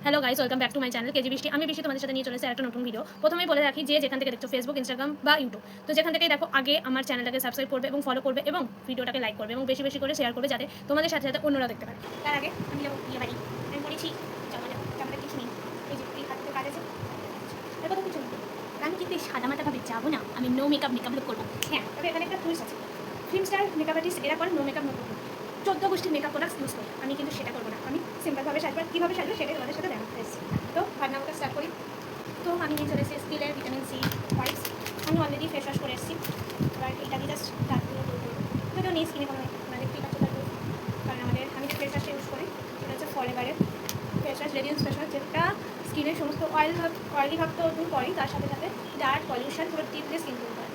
Hello guys, welcome back to my channel KG বৃষ্টি। আমি বৃষ্টি তোমাদের সাথে নিয়ে চলেছি একটা নতুন ভিডিও। প্রথমেই বলে রাখি যে যেখান থেকে দেখছো ফেসবুক, ইনস্টাগ্রাম বা ইউটিউব, তো যেখান থেকেই দেখো আগে আমার চ্যানেলটাকে সাবস্ক্রাইব করবে এবং ফলো করবে এবং ভিডিওটাকে লাইক করবে এবং বেশি বেশি করে শেয়ার করবে যাতে তোমাদের সাথে সাথে অন্যরা দেখতে পারে। তার আগে আমি যাবো বিয়ে বাড়ি। আমি পড়েছি জামাটা কিছু নেই, এই যে এই হাতে কাজ আছে, এর কথা কিছু নেই। আমি কিন্তু এই সাদা মাথাভাবে যাবো না, আমি নো মেকআপ লুক করবো। হ্যাঁ, তবে এখানে একটা টুইস্ট আছে। ফিল্ম স্টার মেকআপ আর্টিস্ট এরা করে নো মেকআপ নো করবো, 14 গোষ্ঠীর মেকআপ প্রোডাক্টস ইউজ করি। আমি কিন্তু সেটা করবো না, আমি সিম্পলভাবে সাজবো। কীভাবে সাজবো সেটাই তোমাদের সাথে দেখাতে এসেছি। তো ভাবনাটা স্টার্ট করি। তো আমি নিয়ে চলে এসেছি স্কিলের ভিটামিন সি ওয়াইপস। আমি অলরেডি ফেস ওয়াশ করে এসেছি, এবার এটা দিয়ে জাস্ট দাঁতগুলো দূর করবো। যদিও নেই স্কিনে কোনো মানে ফ্রি পাচ্ছি, কারণ আমি যে ফেস ওয়াশটা ইউজ করি সেটা হচ্ছে ফরএভারের face wash radiance face wash, যেটা স্কিনের সমস্ত অয়েলি ভাব তো দূর করেই, তার সাথে সাথে ডার্ক পলিউশন পুরো ডিপলি স্কিন দূর করে।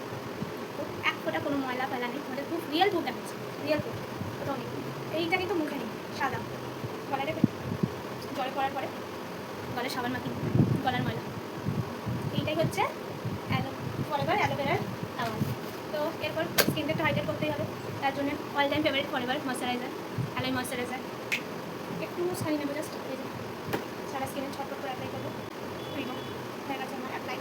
তো এক ফোঁটা কোনো ময়লা ফেলা নেই, আমাদের খুব রিয়েল প্রুফ দেখাচ্ছে, রিয়েল প্রুফ। কোথাও নেই। এইটা কিন্তু মুখে নেই, সাদা গলাটা জল করার পরে গলায় সাবান মাখি, গলার ময়লা। এইটাই হচ্ছে ফরএভার অ্যালোভেরার সাবান। তো এরপর স্কিনটা একটু হাইড্রেট করতেই হবে, তার জন্য all time favourite forever moisturiser, alloy moisturiser. একটু ছানি নেবো জাস্ট, এই যে সারা স্কিনে ছটফট করে অ্যাপ্লাই করবো। হয়ে গেছে আমার অ্যাপ্লাই।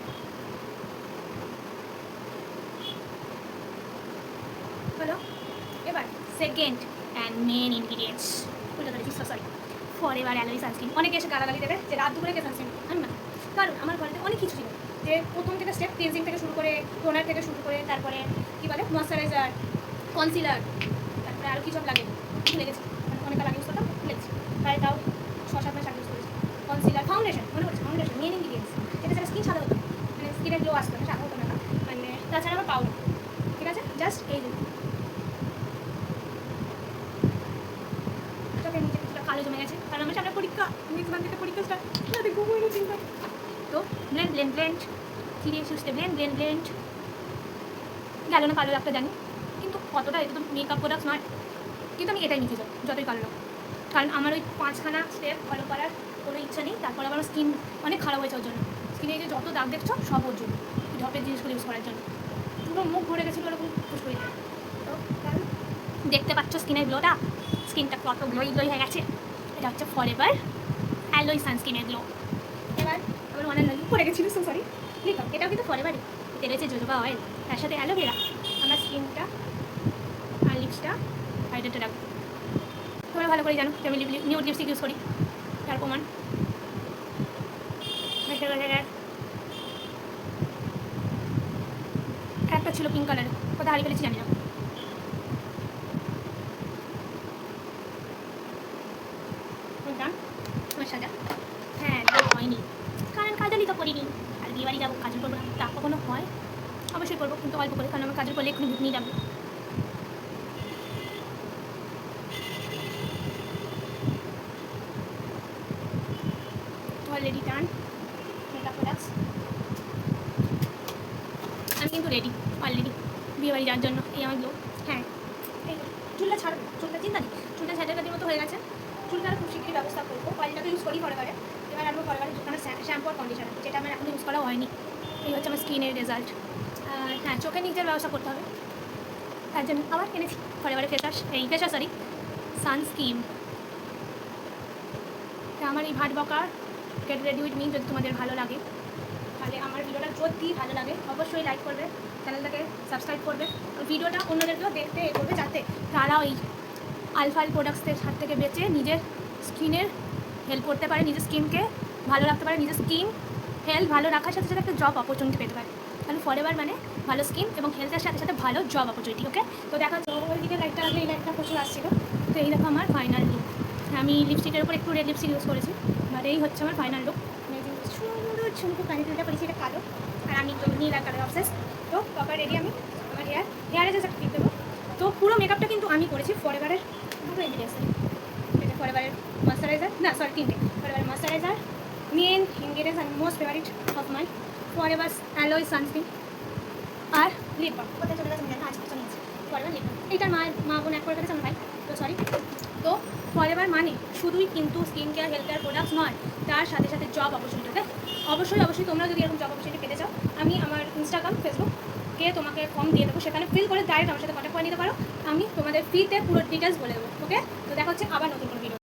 হলো। এবার সেকেন্ড অ্যান্ড মেন ইনগ্রিডিয়েন্টস বলে ধরেছি, সরি, ফরএভার অ্যালোই সানস্ক্রিন। অনেকে এসে গালাগালি দেবে যে রাত দুপুরে কে সানস্ক্রিন, আমি না। কারণ আমার ঘরে অনেক কিছু ছিল, যে প্রথম থেকে স্টেপ ক্লিনজিং থেকে শুরু করে, টোনার থেকে শুরু করে, তারপরে কী বলে ময়শ্চারাইজার, কনসিলার, তারপরে আরও কী সব লাগে ভুলে গেছি, মানে অনেক আগে ইউজ করতাম ভুলে গেছি, প্রায় তাও 6-7 মাস আগে ইউজ করেছি। কনসিলার, ফাউন্ডেশন, মনে করছে ফাউন্ডেশন মেন ইনগ্রিডিয়েন্টস, যেটা যেটা স্কিন সাদা হতো, মানে স্কিনের গ্লো আসতো না, সাদা হতো না। মানে তাছাড়া আমার পাউডার, ঠিক আছে, জাস্ট এই যে নিচে কিছুটা কালো জমে গেছে, কারণ আমার সামনে পরীক্ষা, নেক্সট মান্থ থেকে পরীক্ষা স্টার্ট, যাতে ঘুম হয়ে চিন্তা। তো ব্লেন্ড সিরিয়াস ইউজতে ব্লেন্ড গেল না কালো একটা জানি, কিন্তু কতটা এটা তো মেকআপ প্রোডাক্টস নয়, কিন্তু আমি এটাই নিতে চাই যতই কালো না, কারণ আমার ওই 5খানা স্টেপ ফলো করার কোনো ইচ্ছা নেই। তারপর আবার স্কিন অনেক খারাপ হয়েছে ওর জন্য, স্কিনে যে যত দাগ দেখছো সব ওর জন্য, ঢপের জিনিসগুলো ইউজ করার জন্য পুরো মুখ ভরে গেছিলো ওরকম ফুসকুড়িতে। তো কারণ দেখতে পাচ্ছ স্কিনের গ্লোটা, স্কিনটা কত গ্লোই হয়ে গেছে। এটা হচ্ছে ফরএভার অ্যালোই সানস্ক্রিনের গ্লো। এবার আমার মনে পড়ে গেছিলো, সো সরি। লিখো, এটাও কিন্তু ফরএভারই, এতে রয়েছে জোজোবা অয়েল, তার সাথে অ্যালোভেরা। আমার স্কিনটা আর লিপসটা হাইড্রেটেড রাখবো। তোমরা ভালো করে জানো যে আমি নিউড লিপস্টিক ইউজ করি, তার প্রমাণ। একটা ছিল পিঙ্ক কালারের, কোথায় হারিয়ে ফেলেছি জানি না। আমার সাজা হ্যাঁ হয়নি, কারণ কাজলই তো করিনি। আর বিয়ে বাড়ি যাবো, কাজল করবো না, তা কখনো হয়? অবশ্যই করবো, কিন্তু অল্প করে, কারণ আমার কাজল করলে এক্ষুনি ভুতনি ডাকবে। অলরেডি ডান মেকআপ প্রোডাক্টস, আমি কিন্তু রেডি অলরেডি বিয়ে বাড়ি যাওয়ার জন্য। এই আমার গ্লো, হ্যাঁ এই চুলটা ছাড়বো, চুলটা চিন্তা নেই, চুলটা ঝাঁটাকাটির মতো হয়ে গেছে। চুলটা খুব শীঘ্রই ব্যবস্থা করবো, অয়েলটাকে ইউজ করি ফরএভারে। এবার আনবো ফরএভারের যেখানে শ্যাম্পু আর কন্ডিশনার, যেটা আমার এখন ইউজ করা হয়নি। এই হচ্ছে আমার স্কিনের রেজাল্ট। হ্যাঁ, চোখের নিচের ব্যবস্থা করতে হবে, তার জন্য আবার কিনেছি ফরএভারের ফেস ওয়াশ, সানস্ক্রিন। আমার এই ভাট বকার গেট রেডি উইথ মি যদি তোমাদের ভালো লাগে, তাহলে আমার ভিডিওটা যদি ভালো লাগে অবশ্যই লাইক করবে, চ্যানেলটাকে সাবস্ক্রাইব করবে, ভিডিওটা অন্যদেরকেও দেখতে করবে, যাতে তারা ওই আলফাল প্রোডাক্টসের হাত থেকে বেঁচে নিজের স্কিনের হেল্প করতে পারে, নিজের স্কিনকে ভালো রাখতে পারে, নিজের স্কিন হেলথ ভালো রাখার সাথে সাথে একটা জব অপরচুনিটি পেতে পারে। কারণ ফরএভার মানে ভালো স্কিন এবং হেলথের সাথে সাথে ভালো জব অপরচুনিটি। ওকে, তো দেখা যাচ্ছে ওই দিকে লাইটটা লাগলে এই লাইটটা প্রচুর আসছিলো। তো এই দেখো আমার ফাইনাল লুক। আমি লিপস্টিকের উপর একটু রেড লিপস্টিক ইউজ করেছি, বাট এই হচ্ছে আমার ফাইনাল লুক। সুন্দর ঝুমকো কানিটা করেছি, এটা কালো, আর আমি নীল আর কালার অবসেস। তো প্রপার রেডি আমি, আমার হেয়ারে জাস্ট একটা টিপ দেবো। তো পুরো মেকআপটা কিন্তু আমি করেছি ফরএভারের দুটো ইনগ্রিডিয়েন্টস, এটা ফরএভারের ময়শ্চারাইজার, না সরি তিনটে, ফরএভারের moisturiser main ingredients and most favourite of my Forever aloe sunscreen, আর লিপ বাম। কোথায় চলে গেছে আমি জানি না, আজকে চলে গেছে ফরএভার লিপ বাম। এইটার মা বোন এক করে ফেলেছে আমার ভাই, তো সরি। তো ফরএভার মানে শুধুই কিন্তু skin care health care products নয়, তার সাথে সাথে জব অপরচুনিটি। ওকে, অবশ্যই তোমরা যদি এরকম জব অপরচুনিটি পেতে চাও, আমি আমার ইনস্টাগ্রাম ফেসবুককে তোমাকে ফর্ম দিয়ে দেবো, সেখানে ফিল করে ডাইরেক্ট আমার সাথে কন্ট্যাক্ট করে নিতে পারো। আমি তোমাদের ফ্রিতে পুরো ডিটেলস বলে দেবো। ওকে, তো দেখা হচ্ছে আবার নতুন কোনো ভিডিও।